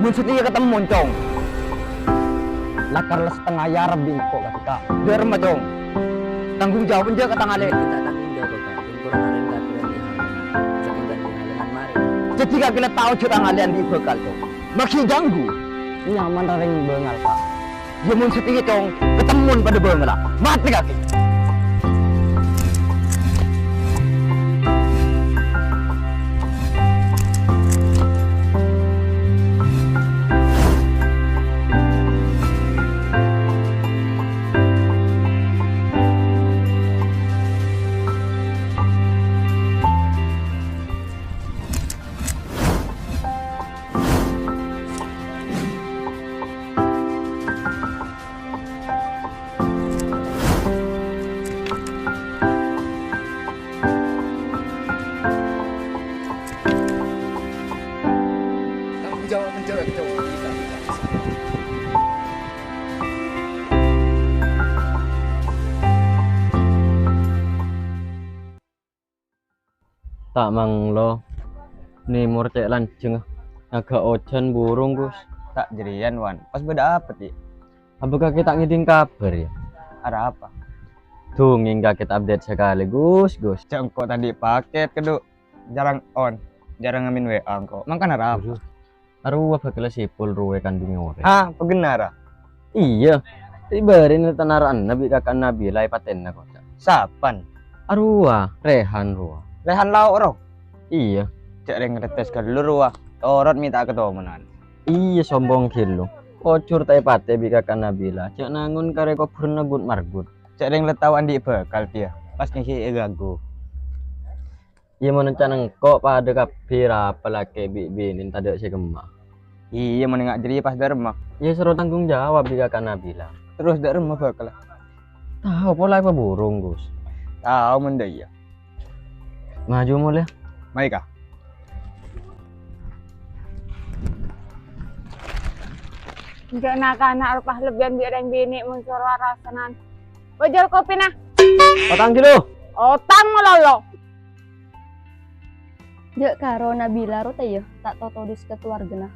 Muncul iya ketemu cong. Lakar setengah yarab bingko ketika. Derma cong. Tanggung jawab aja kata ngale. Kita tanggung jawab kak. Kurang ada yang kaki di sekundan di halangan mari. Jadi kak kita tahu cerita ngalian di bekal cong. Makin ganggu. Nyaman ring bengal kak. Ya muncul iya cong. Ketemu pada bengal lah. Mati kaki. Jawab menjawab bisa. Tak manglo nih murcek lanceng agak ojan burung Gus. Tak jerian wan. Pas beda apa ti? Apakah kita ngiding kabar ya? Ada apa? Tuh nggak kita update sekali Gus. Cong kok tadi paket keduk. Jarang on. Jarang ngamin WA kok. Makan ada apa? Aruh bakal sipul ruwe kandung ore. Ah, pegenara. Iya. Ibarin tenaran nabi kakak nabi lai patenna kok. Sapan. Arua rehan ruah. Lehan lau oro. Iya. Cek reng ngetes ke dulu ruah. Torot minta ketemuan. Iya sombong kilo. Kocur tai pate bi kakak nabila. Cek nangun kare kok bernegut margut. Cek reng letawan di bekal dia. Pas ngisi gagu. Iya menencanang kok pada kapira apalagi binin tadi si gemah. Iya menengak jadi pas derma. Ya seru tanggung jawab bi kakak nabila. Terus derma bekal. Tahu pola apa burung Gus. Tahu mendaya. Maju mulai. Baik kah? Enggak anak-anak rupah lebihan biar yang bini muncul rasanan. Bojol kopi nah. Otang kilo. Otang melolo. Jek karo Nabila ro ya tak toto dis keluarga nah.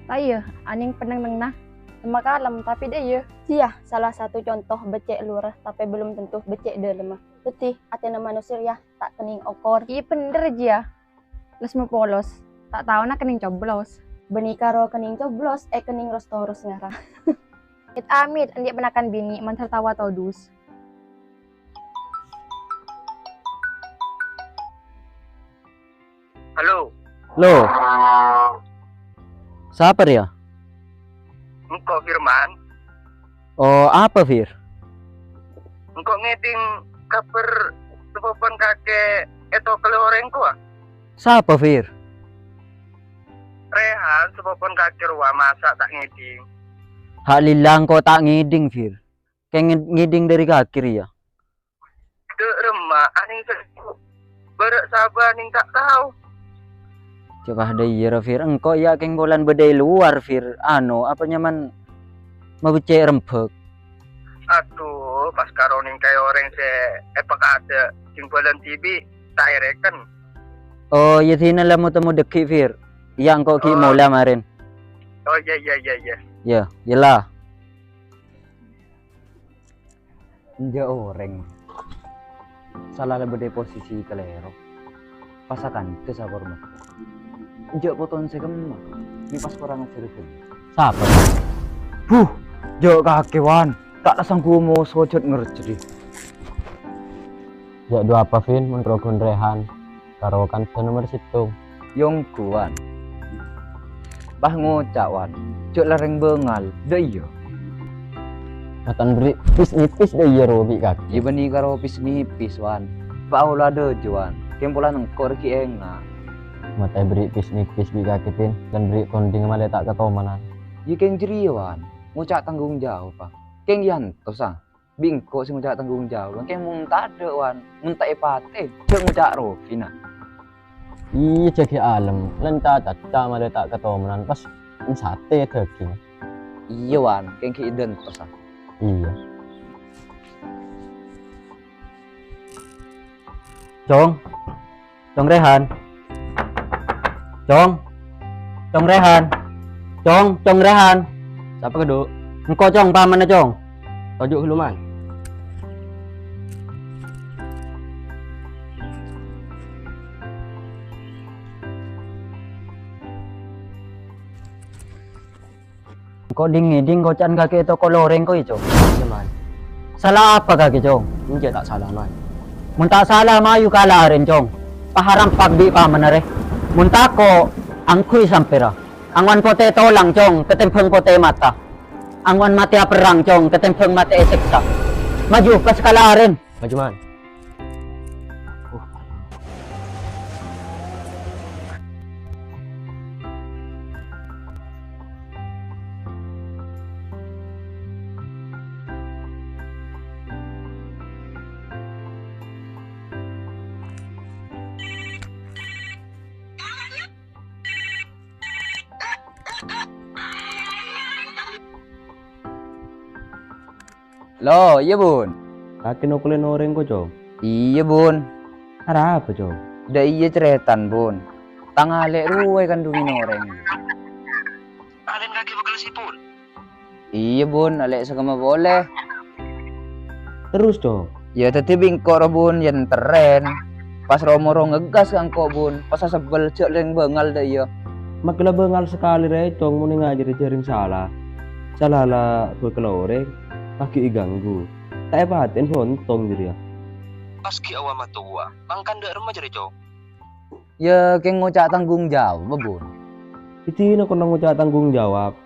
Tayo aning peneng nah sama kalem tapi deh ya. Sia salah satu contoh becek lurah tapi belum tentu becek dalam. Letih atena manusia ya tak kening okor. Iya bener aja. Les mau polos. Tak tahu nak kening coblos. Beni karo kening coblos kening rostorus ngarah. It amit andik penakan bini man tertawa todus. Halo. Lo. Siapa ya? Engkau Firman. Oh apa Fir? Engkau ngeding kabar sepapan kakek itu keloreng kua. Siapa Fir? Rehan sepapan kakek ruah masa tak ngeding. Hak lilang kok tak ngiding Fir. Kayak ngiding dari kaki ya. Dek remah aning berak sabar aning tak tahu. Coba ada iya Fir. Engkau ya keng bolan bedai luar Fir. Ano apa nyaman mau becek rempek. Aduh, pas karoning kayak orang se ada jingbalan TV tak ereken. Oh ya sini lah mau temu deki Fir. Yang kok ki mola marin. Oh iya. Ya, yelah. Nja orang. Salah lebih dari posisi kelero. Pasakan itu sabar mah. Nja poton sekemah. Ini pas kurang cerita. Siapa? Jo kakewan. Tak lasang kumo sojot ngerti. Ya dua apa Vin menurut Rehan. Karo kan nomor situ. Yong kuan. Bah ngocak wan. Cuk lareng bengal. Deh iya. Matan beri pis nipis deh iya robi kaki. Iya bani karo pis nipis wan. Paula de juan. Kempulan engkor ki enga. Mata beri pis nipis bi kaki Vin dan beri konding malah tak ketomanan. Iya keng jeriwan. Ngocak tanggung jawab pak. Keng yanto sa. Bingko sing ngocak tanggung jawab. Keng muntah de wan. Muntah epate. Cuk ngocak rofi nah. Iya ceki alam. Lenta caca malah tak ketomanan pas sate daging. Iya wan. Keng ki iden to sa. Iya. Cong Rehan. Cong Rehan. Cong rehan. Siapa keduk? Engko Cong paman na Cong. Tojuk dulu man. Engko ding ko can kaki itu ko loreng ko Cong. Iya man. Salah apa kaki Cong? Ini tak salah man. Mun tak salah mayu kala rin Cong. Paharang pagdi paman na re. Mun ko angkuy sampira. Angwan pote tolang Cong, ketempeng pote mata. Angwan mati perang Cong, ketempeng mati eseksa. Maju pas kala rin. Maju man. Lo, iya bun. Kaki nukulin orang ko Cong. Iya bun. Ada apa Cong? Da iya ceretan bun. Tangale ruwe kan dungin orang. Alin kaki bakal sipun. Iya bun, alek sakama boleh. Terus Cong. Ya tadi bingkok ro bun, yang teren. Pas romo ngegas kan kok bun. Pas sebel cek leng bengal dah iya. Makila bengal sekali re Cong muni ngajar-ajarin salah. Salah lah bekeloreng. Kaki iganggu. Tak paten hontong jadi ya. Pas ki awam tua. Mangkan dak remaja re Cong. Ya keng ngocak tanggung jawab bun. Itu nak kena ngucap tanggung jawab.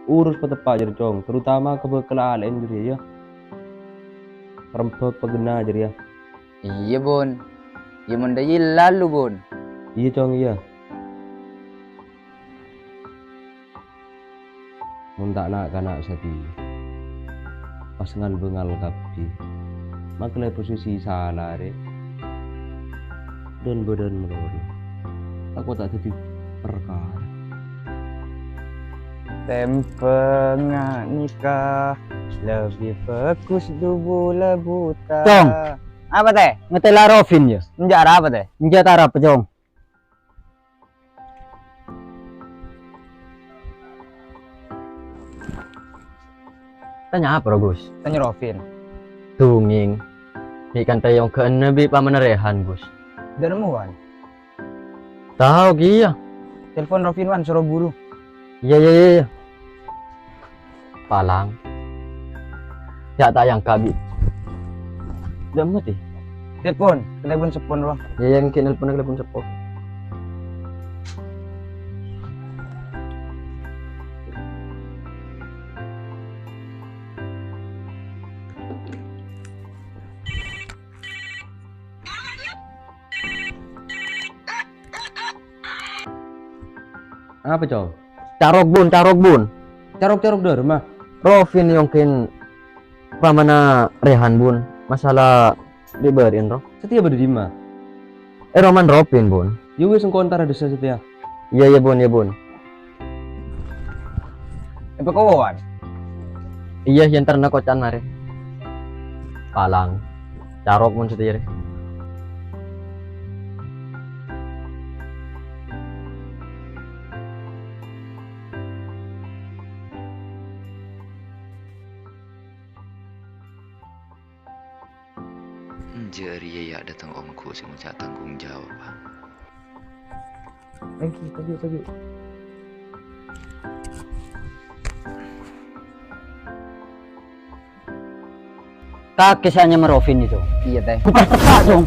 Urus petepak jadi Cong, terutama kebekelalan jadi ya. Rempet pegena jadi ya. Iya bun. Ya mendai lalu bun. Iya Cong iya. Muntak nak kanak sati. Pas ngal kapti. Makanya posisi salah re. Dan badan melori. Aku tak jadi perkara. Tempengah nikah lebih fokus dubula buta. Cong. Apa teh? Ngetela Rovin ya. Menjara apa teh? Njat arap Cong. Tanya apa Gus? Tanya Rovin. Tunging. Ikan tayong ke nabi pamanerehan Gus. Dan nemuan. Tahu kia. Telepon Rovin wan suruh buru. Iya. Palang. Ya tayang kabi. Udah mati. Telepon sepon doang. Ya yang kini telepon sepo. Apa Cong? Carok bun. Carok dah rumah. Rovin yang kin pamana rehan bun. Masalah diberin roh. Setia berada di mana? Roman Rovin bun. Ya wis engko antara desa setia. Iya bun. Apa kawan? Iya yang ternak kocan mare. Palang. Carok bun setia. Jari ya datang omku sing ngucap tanggung jawab. Tagi. Kisahnya Merovin itu. Iya teh. Kupas tepat dong.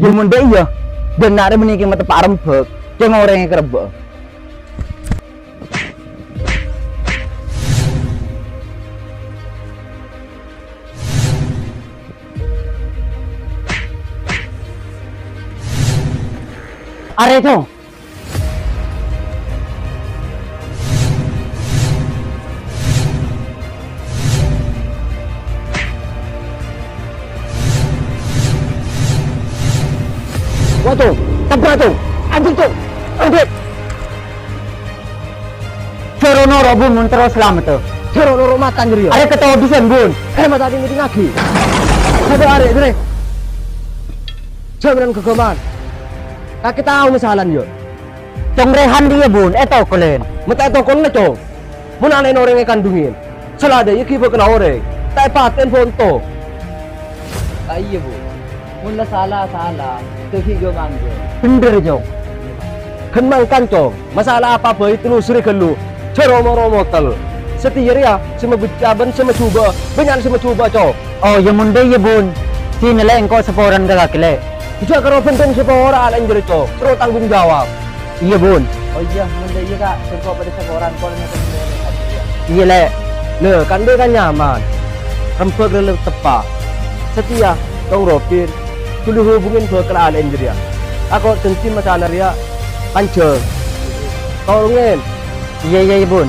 Ya munda iya. Dan nare meniki mata pak rembek. Jangan orang yang kerebek. Are itu. Waduh, tabrak tuh. Anjing tuh. Anjing. Cerono robun mun terus selamat tuh. Cerono rumatan diri. Are ketawa bisa bun. Mata tadi meeting lagi. Satu hari dire. Jaminan kegoman. Kaki tahu misalan yuk. Cong rehan dia bun, eto kolen. Mata itu kon na cong. Mun alen orang yang kandungin. Salah ada iki kena orang. Tak paten fonto. Iya bu. Mula salah, itu higo manggo. Bener Jong. Kenmangkan cong. Masalah apa bayi telusuri kelu. Ceromo-romo tel. Setir ya, sama becaban sama coba. Banyak sama coba cong. Oh ya munde ya bun. Sini le engkau seporan gagakile. Bisa karo penting siapa orang alen jere cong. Terus tanggung jawab. Iya bun. Oh iya, mula iya kak. Sengko pada sekoran kau yang Iya le. Le, kan dia kan nyaman. Rempek lelep tepat. Setia, tong Robin. Dulu hubungin gue ke alen jere ya. Aku sensi masalah dia. Pancel. Tolongin. Iya bun.